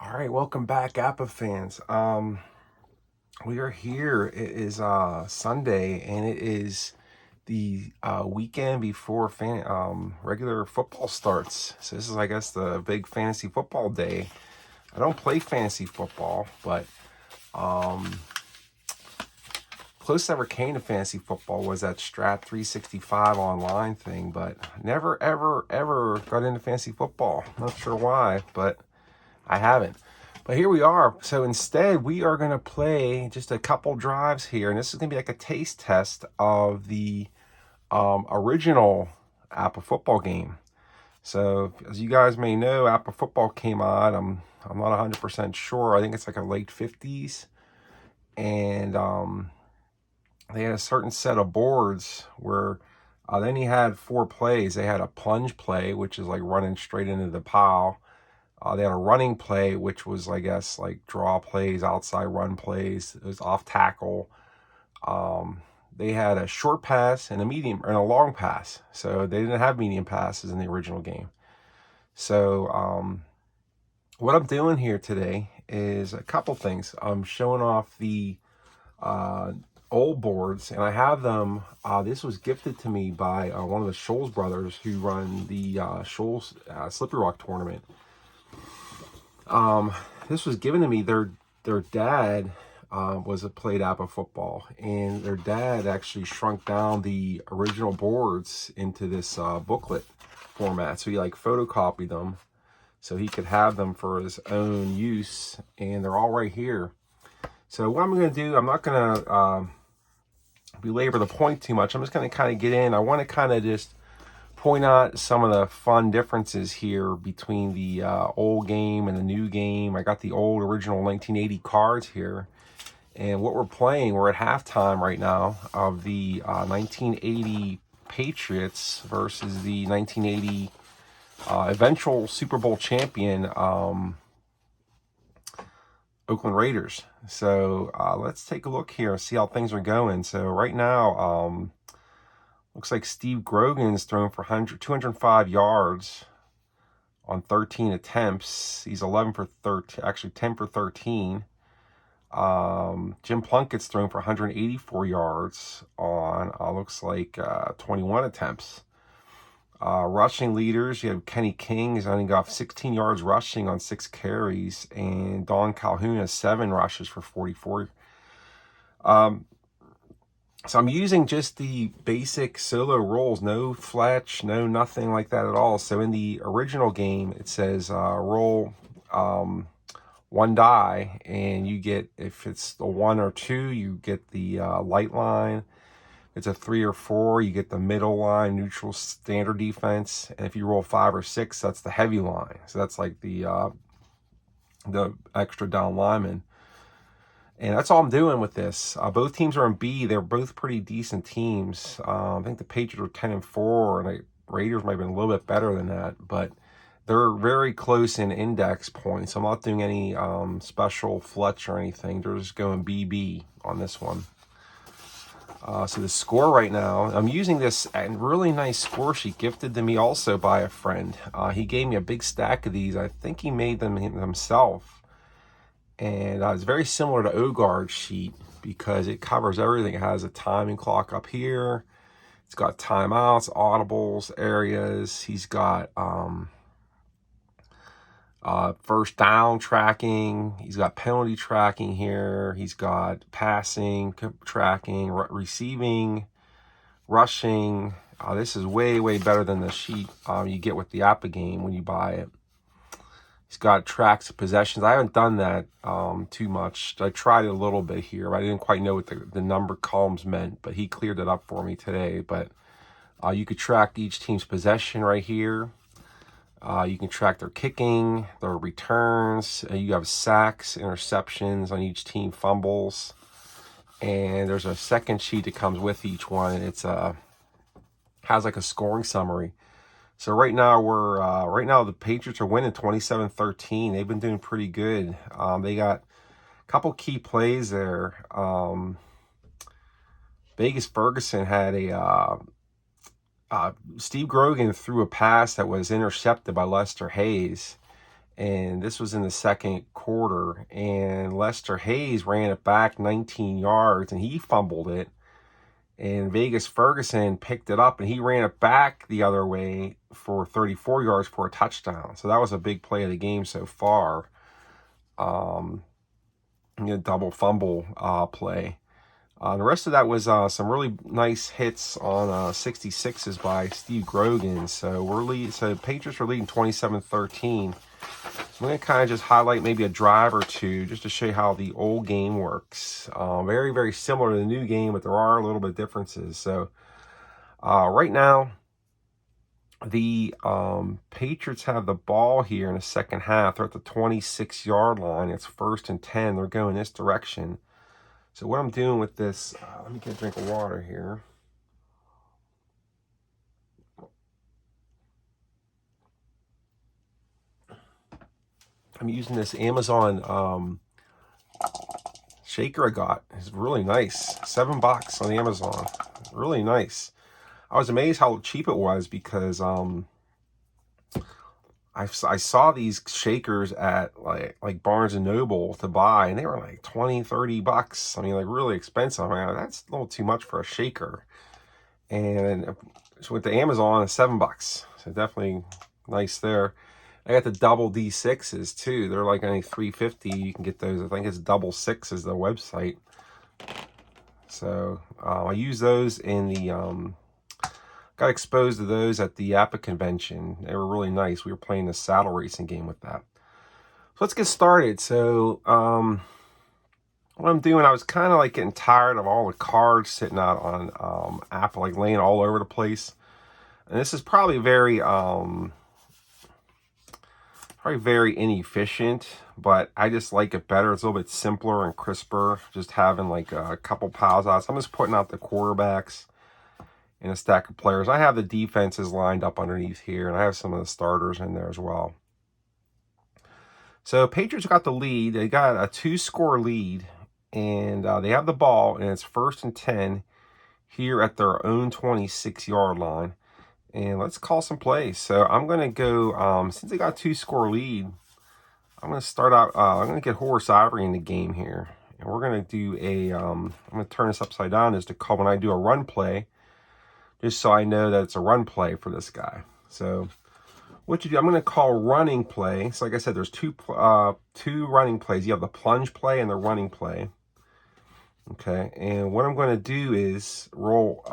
All right, welcome back, Appa fans. We are here. It is Sunday, and it is the weekend before regular football starts. So this is, I guess, the big fantasy football day. I don't play fantasy football, but closest I ever came to fantasy football was that Strat 365 online thing, but never, ever got into fantasy football. Not sure why, but I haven't. But here we are. So instead, we are going to play just a couple drives here. And this is going to be like a taste test of the original Apple football game. So as you guys may know, Apple football came out. I'm not 100% sure. I think it's like a late 50s. And they had a certain set of boards where then you had 4 plays. They had a plunge play, which is like running straight into the pile. They had a running play, which was, I guess, like draw plays, outside run plays. It was off tackle. They had a short pass and a medium and a long pass. So they didn't have medium passes in the original game. So what I'm doing here today is a couple things. I'm showing off the old boards, and I have them. This was gifted to me by one of the Scholes brothers who run the Scholes Slippery Rock tournament. This was given to me. Their dad played Appa football, and their dad actually shrunk down the original boards into this booklet format. So he like photocopied them so he could have them for his own use, and they're all right here. So what I'm going to do, I'm not going to belabor the point too much. I'm just going to kind of get in. I want to kind of just point out some of the fun differences here between the old game and the new game. I got the old original 1980 cards here, and what we're playing, we're at halftime right now of the 1980 Patriots versus the 1980 eventual Super Bowl champion Oakland Raiders. So let's take a look here and see how things are going. So right now, looks like Steve Grogan's thrown for 205 yards on 13 attempts. He's 11 for 13, actually 10 for 13. Jim Plunkett's thrown for 184 yards on, looks like 21 attempts. Rushing leaders, you have Kenny King. He's only got 16 yards rushing on 6 carries. And Don Calhoun has 7 rushes for 44. So I'm using just the basic solo rolls, no fletch, no nothing like that at all. So in the original game, it says roll 1 die, and you get, if it's a 1 or 2, you get the light line. If it's a 3 or 4, you get the middle line, neutral, standard defense. And if you roll 5 or 6, that's the heavy line. So that's like the extra down lineman. And that's all I'm doing with this. Both teams are in B. They're both pretty decent teams. I think the Patriots are 10-4, and the Raiders might have been a little bit better than that. But they're very close in index points. I'm not doing any special fletch or anything. They're just going BB on this one. So the score right now, I'm using this really nice score sheet gifted to me also by a friend. He gave me a big stack of these. I think he made them himself. And it's very similar to Ogard's sheet because it covers everything. It has a timing clock up here. It's got timeouts, audibles, areas. He's got first down tracking. He's got penalty tracking here. He's got passing tracking, receiving, rushing. This is way, way better than the sheet you get with the Appa game when you buy it. He's got tracks of possessions. I haven't done that too much. I tried it a little bit here, but I didn't quite know what the number columns meant, but he cleared it up for me today. But you could track each team's possession right here. You can track their kicking, their returns. You have sacks, interceptions on each team, fumbles. And there's a second sheet that comes with each one, and it's has like a scoring summary. So right now the Patriots are winning 27-13. They've been doing pretty good. They got a couple key plays there. Vegas Ferguson had Steve Grogan threw a pass that was intercepted by Lester Hayes, And this was in the second quarter. And Lester Hayes ran it back 19 yards, and he fumbled it. And Vegas Ferguson picked it up, and he ran it back the other way for 34 yards for a touchdown. So that was a big play of the game so far. Double fumble play. The rest of that was some really nice hits on 66s by Steve Grogan. So Patriots are leading 27-13. I'm going to kind of just highlight maybe a drive or two just to show you how the old game works. Very, very similar to the new game, but there are a little bit of differences. So right now, the Patriots have the ball here in the second half. They're at the 26-yard line. It's 1st and 10. They're going this direction. So what I'm doing with this, let me get a drink of water here. I'm using this Amazon shaker I got. It's really nice. $7 on Amazon. Really nice. I was amazed how cheap it was because I saw these shakers at like Barnes and Noble to buy, and they were like $20-$30. I mean, like really expensive. I mean, that's a little too much for a shaker. And so with the Amazon, it's $7. So definitely nice there. I got the double D6s too. They're like only $3.50. You can get those. I think it's double six is the website. So I use those in the got exposed to those at the APA convention. They were really nice. We were playing a saddle racing game with that. So let's get started. So what I'm doing, I was kind of like getting tired of all the cards sitting out on Apple, like laying all over the place. And this is probably very inefficient, but I just like it better. It's a little bit simpler and crisper, just having like a couple piles out. So I'm just putting out the quarterbacks and a stack of players. I have the defenses lined up underneath here, and I have some of the starters in there as well. So Patriots got the lead. They got a 2-score lead, and they have the ball, and it's 1st and 10 here at their own 26-yard line. And let's call some plays. So I'm going to go, since they got a 2-score lead, I'm going to start out, I'm going to get Horace Ivory in the game here. And we're going to do I'm going to turn this upside down just to call when I do a run play, just so I know that it's a run play for this guy. So what you do, I'm going to call running play. So like I said, there's two running plays. You have the plunge play and the running play. Okay, and what I'm going to do is roll,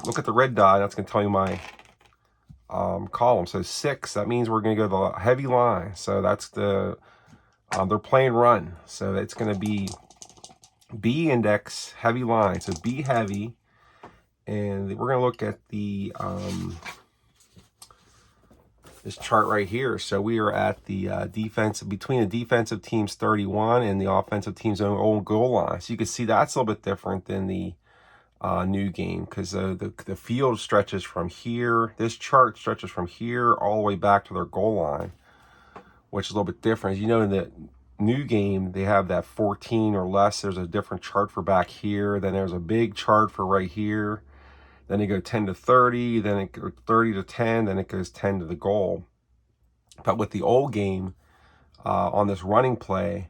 look at the red dot. That's going to tell you my column. So 6, that means we're going to go to the heavy line. So that's the they're playing run, so it's going to be B index heavy line. So B heavy, and we're going to look at the this chart right here. So we are at the between the defensive team's 31 and the offensive team's own goal line. So you can see that's a little bit different than the new game, because the field stretches from here. This chart stretches from here all the way back to their goal line, which is a little bit different. As you know, in the new game, they have that 14 or less. There's a different chart for back here. Then there's a big chart for right here. Then they go 10 to 30. Then it goes 30 to 10. Then it goes 10 to the goal. But with the old game, on this running play,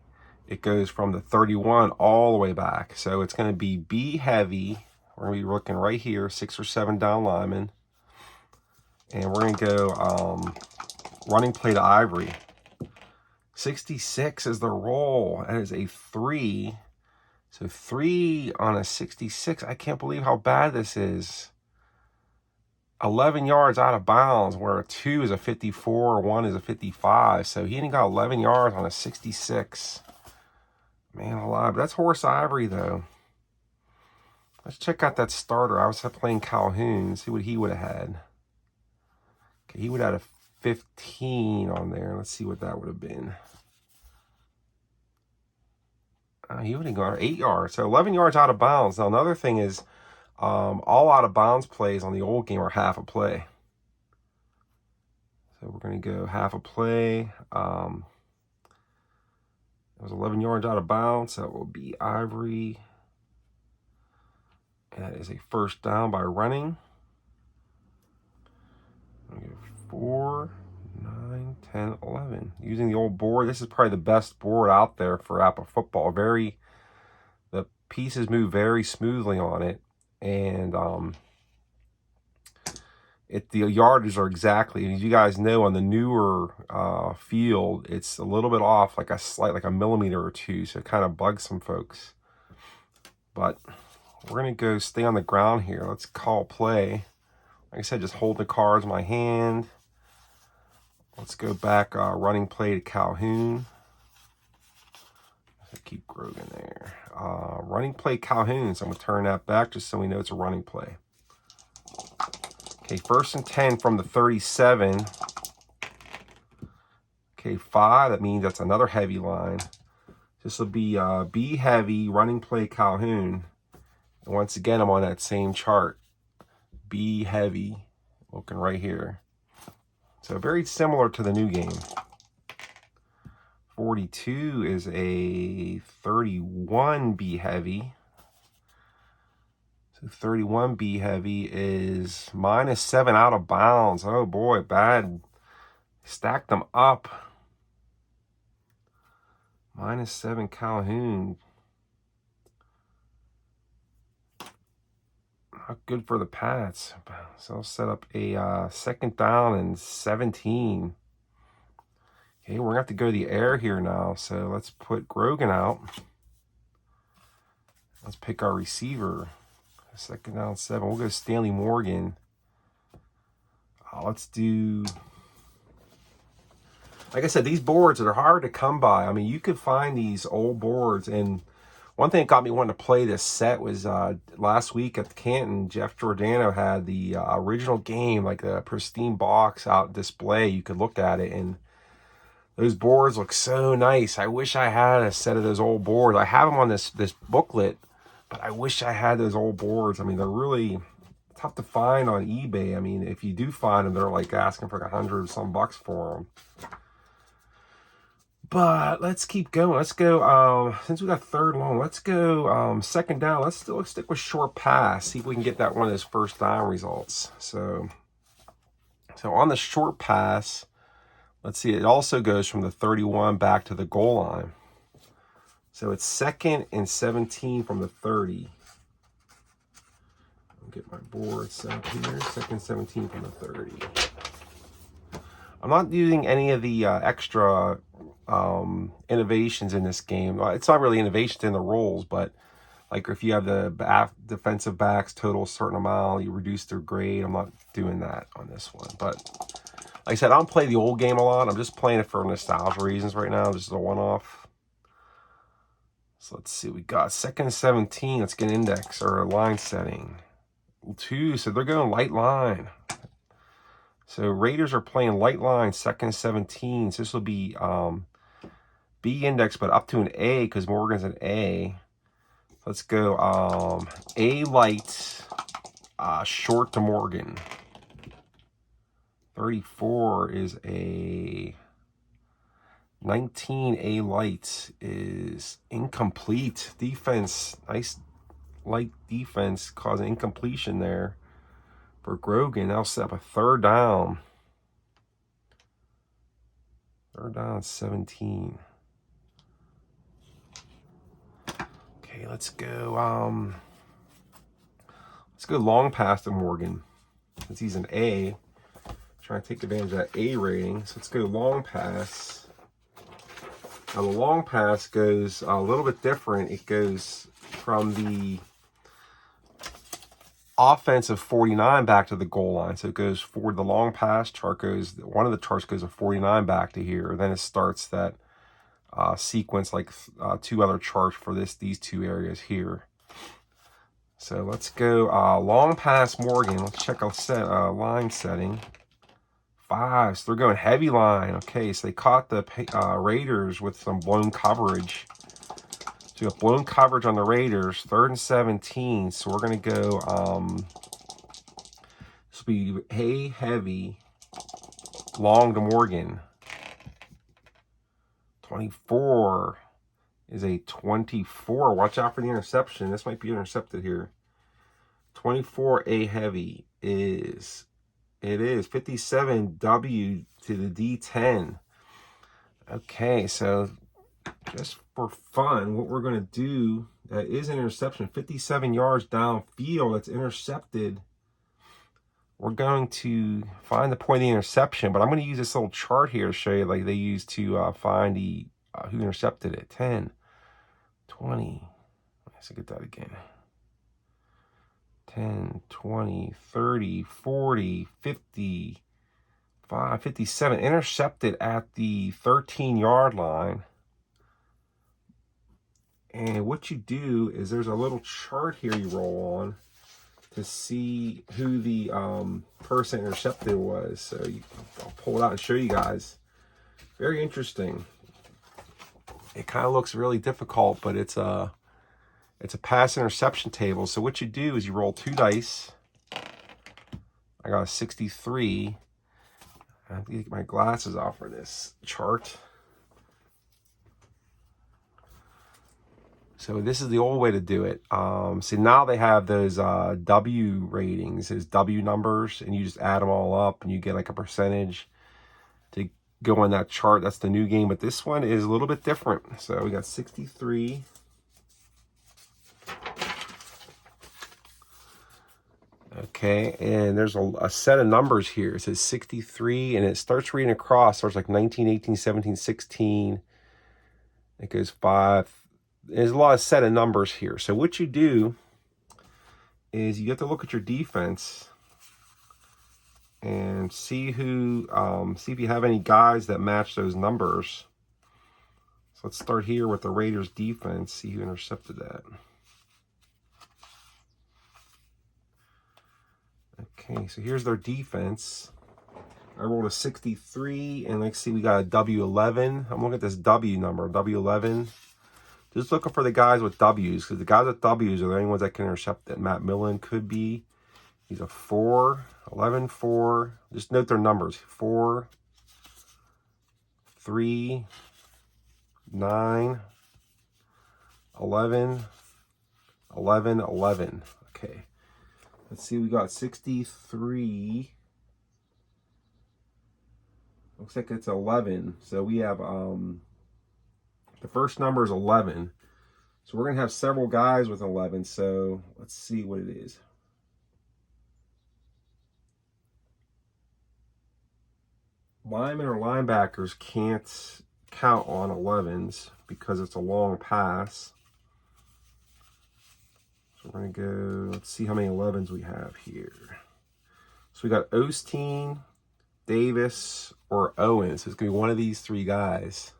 it goes from the 31 all the way back. So it's going to be B heavy. We're going to be looking right here, 6 or 7 down linemen. And we're going to go running play to Ivory. 66 is the roll. That is a 3. So 3 on a 66. I can't believe how bad this is. 11 yards out of bounds, where a 2 is a 54, 1 is a 55. So he only got 11 yards on a 66. Man alive. But that's Horace Ivory, though. Let's check out that starter. I was playing Calhoun, see what he would have had. Okay, he would have had a 15 on there. Let's see what that would have been. He would have gone 8 yards. So 11 yards out of bounds. Now, another thing is, all out of bounds plays on the old game are half a play. So we're going to go half a play. It was 11 yards out of bounds. That will be Ivory. And that is a 1st down by running. 4, 9, 10, 11. Using the old board. This is probably the best board out there for Apple football. The pieces move very smoothly on it. And the yardages are exactly, as you guys know, on the newer field, it's a little bit off, like a millimeter or two. So it kind of bugs some folks. But we're going to go stay on the ground here. Let's call play. Like I said, just hold the cards in my hand. Let's go back running play to Calhoun. Keep Grogan there. Running play Calhoun. So I'm going to turn that back just so we know it's a running play. Okay, 1st and 10 from the 37. Okay, 5. That means that's another heavy line. This will be B heavy, running play Calhoun. And once again, I'm on that same chart. B heavy, looking right here. So very similar to the new game. 42 is a 31 B heavy. So 31 B heavy is -7 out of bounds. Oh boy, bad. Stacked them up. -7 Calhoun. Not good for the Pats. So I'll set up a 2nd down and 17. Okay, we're going to have to go the air here now. So let's put Grogan out. Let's pick our receiver. 2nd down, 7. We'll go Stanley Morgan. Let's do... Like I said, these boards are hard to come by. I mean, you could find these old boards. And one thing that got me wanting to play this set was last week at the Canton, Jeff Giordano had the original game, like the pristine box out display. You could look at it, and those boards look so nice. I wish I had a set of those old boards. I have them on this booklet, but I wish I had those old boards. I mean, they're really tough to find on eBay. I mean, if you do find them, they're like asking for $100 some bucks for them. But let's keep going. Let's go, since we got 3rd long, let's go 2nd down. Let's stick with short pass. See if we can get that one of those 1st down results. So on the short pass, let's see, it also goes from the 31 back to the goal line. So it's 2nd and 17 from the 30. I'll get my board set up here. 2nd, 17 from the 30. I'm not using any of the extra innovations in this game. It's not really innovations in the rules, but like if you have the defensive backs total a certain amount, you reduce their grade. I'm not doing that on this one. But like I said, I don't play the old game a lot. I'm just playing it for nostalgia reasons right now. This is a one-off. So let's see. We got 2nd 17. Let's get index or line setting. 2. So they're going light line. So Raiders are playing light line, 2nd 17. So this will be B index, but up to an A because Morgan's an A. Let's go A light, short to Morgan. 34 is a 19. A light is incomplete. Defense, nice light defense causing incompletion there for Grogan. That'll set up a 3rd down. 3rd down, 17. Okay, let's go long pass to Morgan. Since he's an A. Trying to take advantage of that A rating. So let's go long pass. Now the long pass goes a little bit different. It goes from the offensive 49 back to the goal line. So it goes forward. The long pass chart goes, one of the charts goes a 49 back to here. Then it starts that sequence like 2 other charts for these 2 areas here. So let's go long pass Morgan. Let's check our line setting. 5. So they're going heavy line. Okay, so they caught the Raiders with some blown coverage. So we have blown coverage on the Raiders, 3rd and 17. So we're going to go, this will be A heavy, long to Morgan. 24 is a 24. Watch out for the interception. This might be intercepted here. 24 A heavy is It is 57 W to the D10. Okay, so just for fun, what we're going to do, that is an interception, 57 yards downfield, that's intercepted. We're going to find the point of the interception, but I'm going to use this little chart here to show you, like they use to find the who intercepted it. 10, 20, let's get that again. 10, 20, 30, 40, 50, 57. Intercepted at the 13-yard line. And what you do is there's a little chart here you roll on to see who the person intercepted was. So I'll pull it out and show you guys. Very interesting. It kind of looks really difficult, but it's a pass interception table. So what you do is you roll 2 dice. I got a 63. I have to get my glasses off for this chart. So this is the old way to do it. See, now they have those W ratings, those W numbers, and you just add them all up and you get like a percentage to go on that chart. That's the new game, but this one is a little bit different. So we got 63. Okay, and there's a set of numbers here. It says 63, and it starts reading across. So it's like 19, 18, 17, 16. It goes 5. There's a lot of set of numbers here. So what you do is you have to look at your defense and see who, see if you have any guys that match those numbers. So let's start here with the Raiders defense, see who intercepted that. Okay, so here's their defense. I rolled a 63, and let's see, we got a W11. I'm looking at this W number, W11. Just looking for the guys with W's, because the guys with W's are the only ones that can intercept it. Matt Millen could be. He's a 4, 11, 4. Just note their numbers. 4, 3, 9, 11, 11, 11. Okay. Let's see, we got 63. Looks like it's 11. So we have the first number is 11. So we're going to have several guys with 11. So let's see what it is. Linemen or linebackers can't count on 11s because it's a long pass. So we're going to go, let's see how many 11s we have here. So we got Osteen, Davis, or Owens. So it's going to be one of these 3 guys.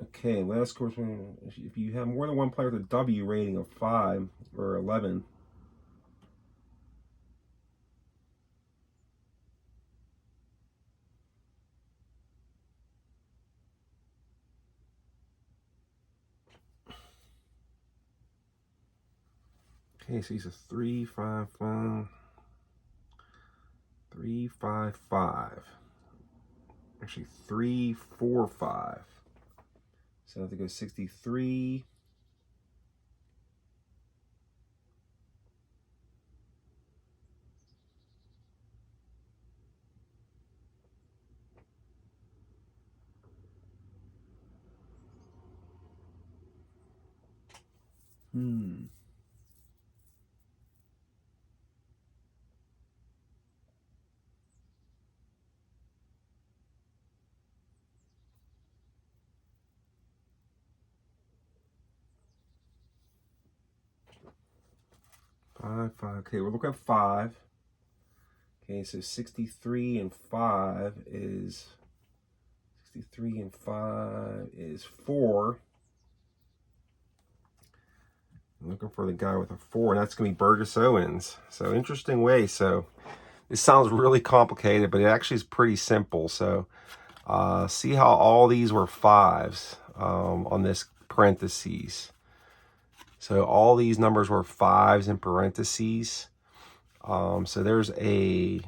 Okay, last course, if you have more than one player with a W rating of 5 or 11, okay, so he's a 3, 5, 5, 3, 5, 5. Actually, 3, 4, 5. So I have to go 63. Hmm. Five, 5. Okay, we're looking at 5. Okay, so 63 and 5 is 63 and 5 is 4. I'm looking for the guy with a 4, and that's going to be Burgess Owens. So interesting way. So this sounds really complicated, but it actually is pretty simple. So see how all these were 5s on this parentheses. So all these numbers were 5s in parentheses. So there's a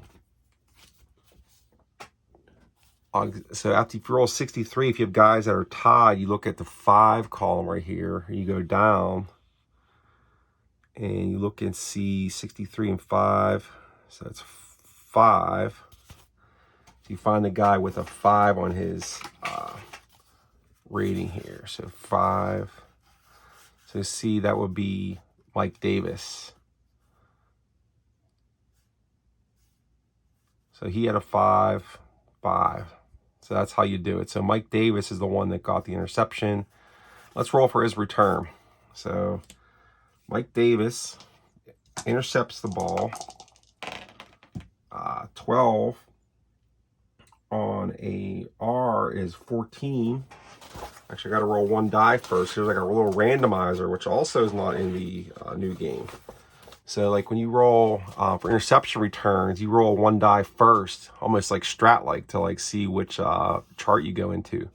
So after you roll 63, if you have guys that are tied, you look at the 5 column right here. You go down, and you look and see 63 and 5. So it's 5. So you find the guy with a 5 on his rating here. So 5. So see, that would be Mike Davis. So he had a 5, 5. So that's how you do it. So Mike Davis is the one that got the interception. Let's roll for his return. So Mike Davis intercepts the ball. 12 on a R is 14. Actually, I got to roll 1 die first. There's like a little randomizer, which also is not in the new game. So like when you roll for interception returns, you roll 1 die first, almost like strat-like, to like see which chart you go into.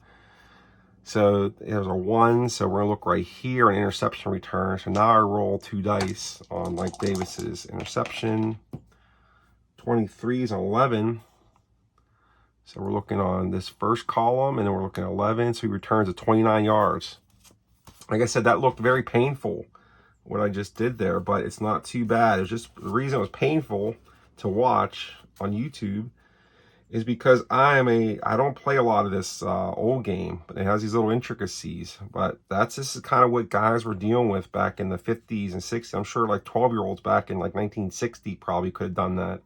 So there's a 1, so we're gonna look right here on interception return. So now I roll 2 dice on Mike Davis's interception. 23 is an 11. So we're looking on this first column, and then we're looking at 11. So he returns at 29 yards. Like I said, that looked very painful, what I just did there, but it's not too bad. It's just the reason it was painful to watch on YouTube is because I don't play a lot of this old game, but it has these little intricacies. But this is kind of what guys were dealing with back in the 50s and 60s. I'm sure like 12-year-olds back in like 1960 probably could have done that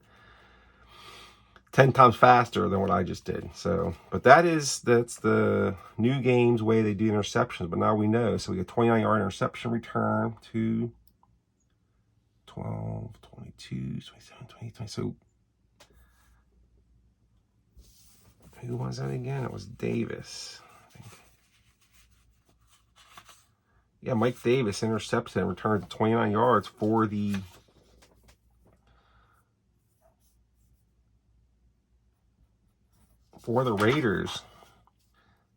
10 times faster than what I just did. So, but that's the new game's way they do interceptions. But now we know. So we get 29-yard interception return, 2, 12, 22, 27, 20. So who was that again? It was Davis, I think. Yeah, Mike Davis intercepts and returns 29 yards for the Raiders.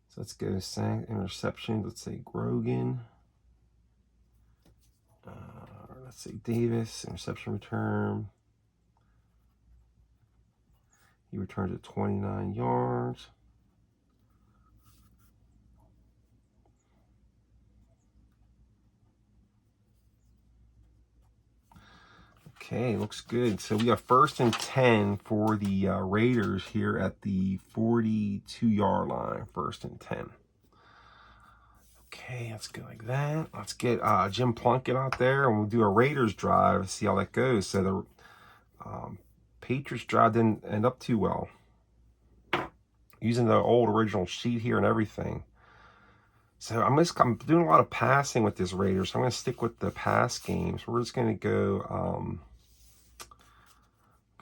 So let's go sack, interception. Let's say Grogan. Let's say Davis, interception return. He returns at 29 yards. Okay, looks good. So we have 1st and 10 for the Raiders here at the 42-yard line. 1st and 10. Okay, let's go like that. Let's get Jim Plunkett out there, and we'll do a Raiders drive, see how that goes. So the Patriots drive didn't end up too well. Using the old original sheet here and everything. So I'm doing a lot of passing with this Raiders. So I'm going to stick with the pass games. We're just going to go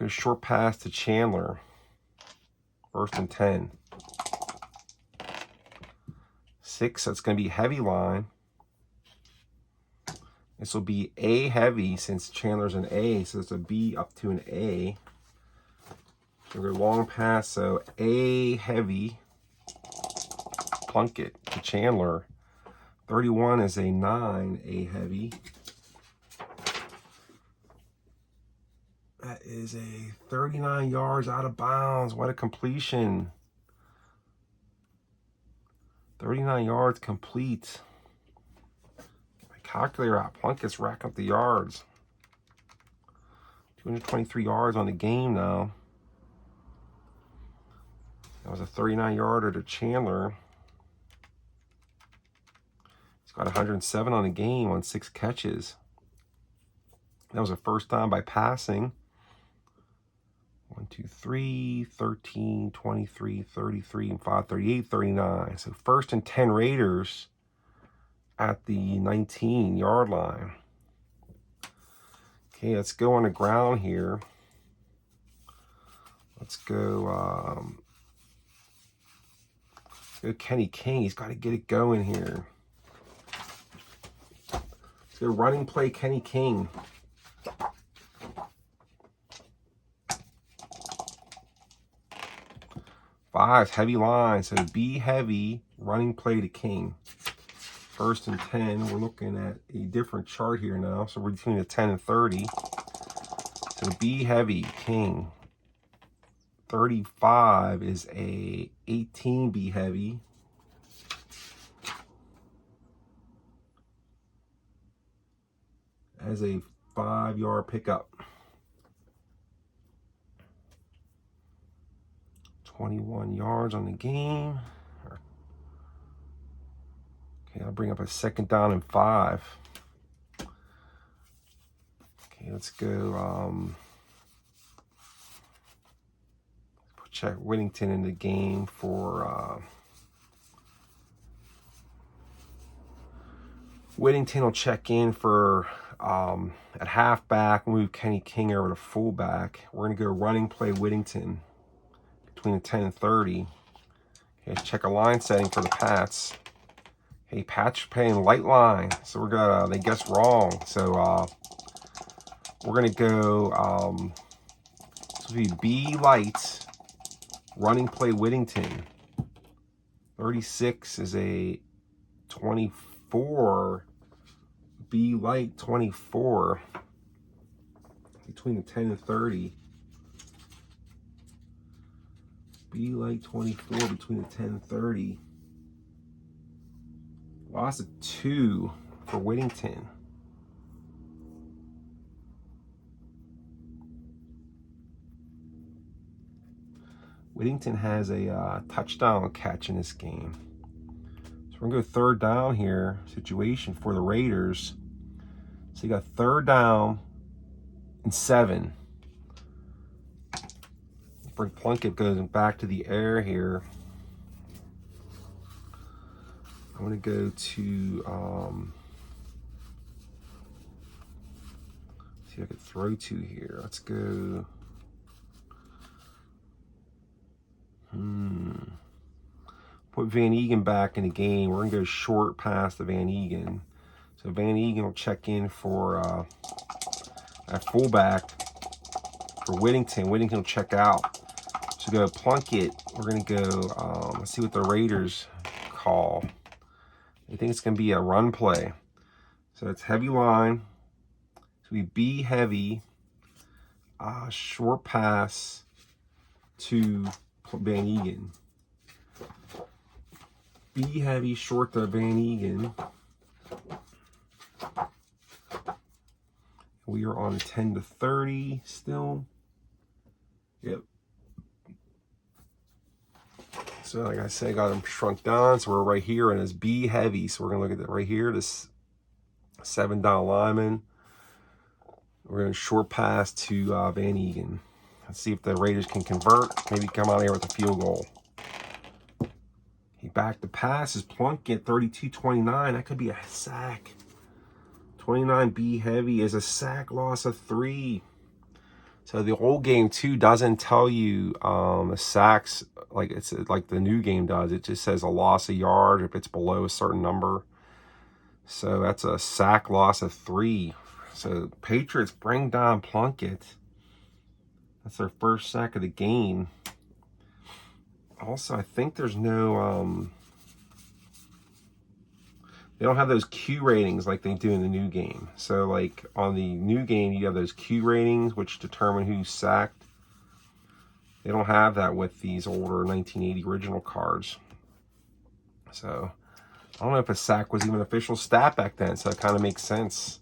short pass to Chandler. 1st and 10. 6, that's going to be heavy line. This will be A heavy since Chandler's an A, so it's a B up to an A. So we're long pass, so A heavy. Plunkett to Chandler. 31 is a 9, A heavy. That is a 39 yards out of bounds. What a completion. 39 yards complete. My calculator out. Plunkett's racking up the yards. 223 yards on the game now. That was a 39-yarder to Chandler. He's got 107 on the game on 6 catches. That was a first down by passing. 1, 2, 3, 13, 23, 33, and 5, 38, 39. So 1st and 10 Raiders at the 19-yard line. Okay, let's go on the ground here. Let's go, Kenny King. He's got to get it going here. Let's go running play Kenny King. 5, heavy line. So B heavy, running play to King. 1st and 10. We're looking at a different chart here now. So we're between the 10 and 30. So B heavy, King. 35 is a 18 B heavy. As a 5-yard pickup. 21 yards on the game. Okay, I'll bring up a 2nd down and 5. Okay, let's go. Check Whittington in the game for. Whittington will check in for at halfback, move Kenny King over to fullback. We're going to go running play Whittington between the 10 and 30. Okay, check a line setting for the Pats. Hey, Pats playing light line, so we're gonna. They guessed wrong, so we're gonna go. This will be B light, running play Whittington. 36 is a 24. B light 24 between the 10 and 30. B light 24 between the 10 and 30. Loss of 2 for Whittington. Whittington has a touchdown catch in this game. So we're going to go 3rd down here situation for the Raiders. So you got 3rd down and 7. Bring Plunkett goes back to the air here. I'm going to go to, see if I could throw to here. Let's go. Put Van Egan back in the game. We're going to go short pass to Van Egan. So Van Egan will check in for at fullback for Whittington. Whittington will check out. So go Plunkett. We're going to go, let's see what the Raiders call. I think it's going to be a run play. So it's heavy line. So we B heavy, short pass to Van Egan. B heavy, short to Van Egan. We are on 10 to 30 still. Yep. So like I said, got them shrunk down. So we're right here and it's B heavy. So we're going to look at that right here. This 7 down lineman. We're going to short pass to Van Egan. Let's see if the Raiders can convert. Maybe come out here with a field goal. He back the pass is Plunkett, 32-29. That could be a sack. 29 B heavy is a sack loss of 3. So the old game too doesn't tell you the sacks like it's like the new game does. It just says a loss of yard if it's below a certain number. So that's a sack loss of 3. So Patriots bring down Plunkett. That's their first sack of the game. Also, I think there's no they don't have those Q ratings like they do in the new game. So like on the new game, you have those Q ratings which determine who's sacked. They don't have that with these older 1980 original cards. So I don't know if a sack was even an official stat back then, so it kind of makes sense.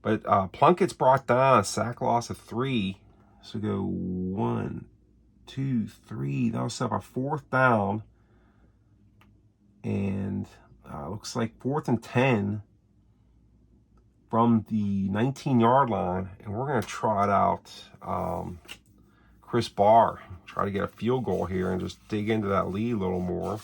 But Plunkett's brought down a sack loss of 3. So go 1, 2, 3. That was up a 4th down. And looks like 4th and 10 from the 19-yard line. And we're going to trot out Chris Barr. Try to get a field goal here and just dig into that lead a little more.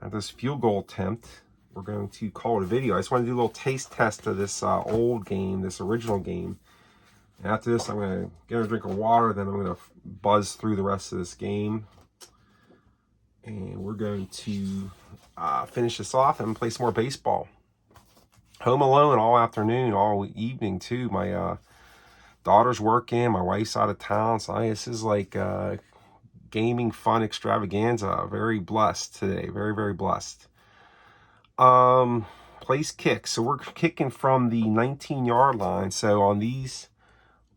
At this field goal attempt, we're going to call it a video. I just want to do a little taste test of this old game, this original game. And after this, I'm going to get a drink of water. Then I'm going to buzz through the rest of this game. And we're going to finish this off and play some more baseball. Home alone all afternoon, all evening too. My daughter's working. My wife's out of town. So this is like gaming fun extravaganza. Very blessed today. Very, very blessed. Place kick. So we're kicking from the 19-yard line. So on these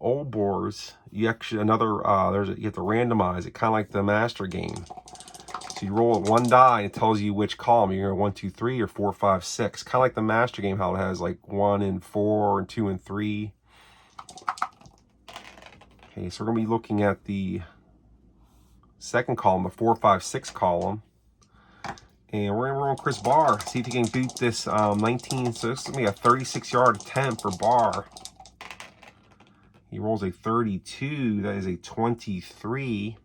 old boards, you actually, you have to randomize it, kind of like the master game. So you roll one die, and it tells you which column. You're going 1, 2, 3, or 4, 5, 6. Kind of like the master game, how it has like 1 and 4 and 2 and 3. Okay, so we're going to be looking at the second column, the 4, 5, 6 column. And we're going to roll Chris Barr. See if he can beat this 19. So this is going to be a 36-yard attempt for Barr. He rolls a 32. That is a 23.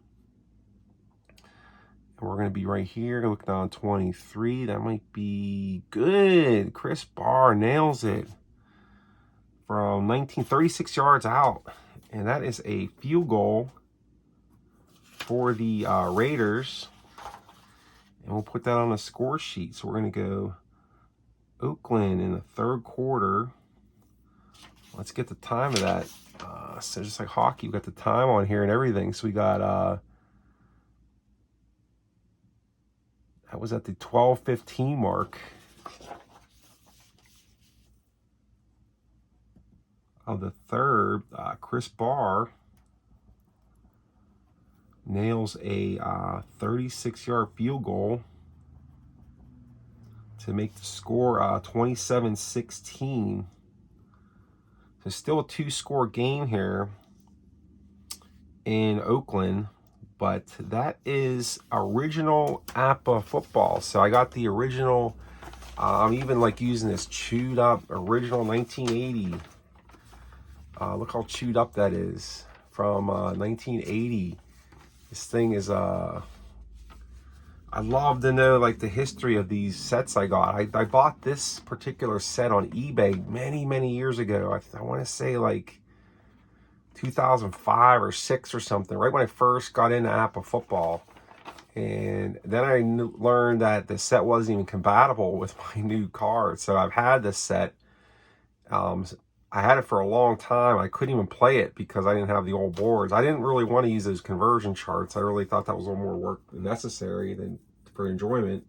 And we're going to be right here looking on 23. That might be good. Chris Barr nails it from 36 yards out. And that is a field goal for the Raiders. And we'll put that on a score sheet. So we're going to go Oakland in the third quarter. Let's get the time of that. So just like hockey, we got the time on here and everything. So we got, that was at the 12:15 mark of the third. Chris Barr nails a 36-yard field goal to make the score 27-16. So still a 2-score game here in Oakland, but that is original APBA football. So I got the original. I'm even like using this chewed up original 1980. Look how chewed up that is from 1980. This thing is I'd love to know like the history of these sets I got. I bought this particular set on eBay many years ago. I want to say like 2005 or 6 or something, right when I first got into APBA football. And then I learned that the set wasn't even compatible with my new card. So I've had this set. I had it for a long time. I couldn't even play it because I didn't have the old boards. I didn't really want to use those conversion charts. I really thought that was a little more work necessary than for enjoyment.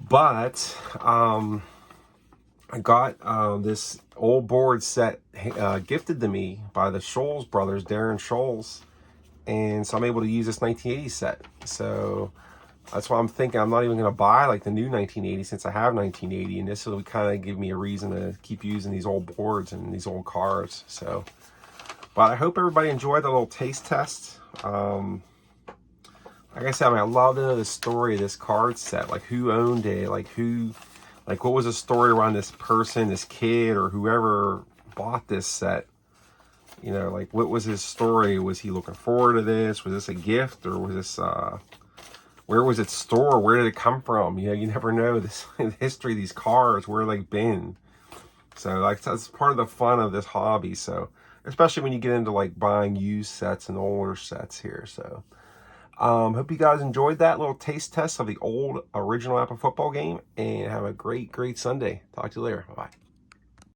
But I got this old board set gifted to me by the Scholes brothers, Darren Scholes. And so I'm able to use this 1980 set. So that's why I'm thinking I'm not even going to buy like the new 1980 since I have 1980. And this will kind of give me a reason to keep using these old boards and these old cards. So, but I hope everybody enjoyed the little taste test. Like I said, I love to know the story of this card set. Like who owned it? Like what was the story around this person, this kid, or whoever bought this set? You know, like what was his story? Was he looking forward to this? Was this a gift, or was this where was it stored? Where did it come from? You know, you never know this the history of these cards, where they've been. So like that's part of the fun of this hobby. So especially when you get into like buying used sets and older sets here. So hope you guys enjoyed that little taste test of the old original APBA football game, and have a great Sunday. Talk to you later. Bye-bye.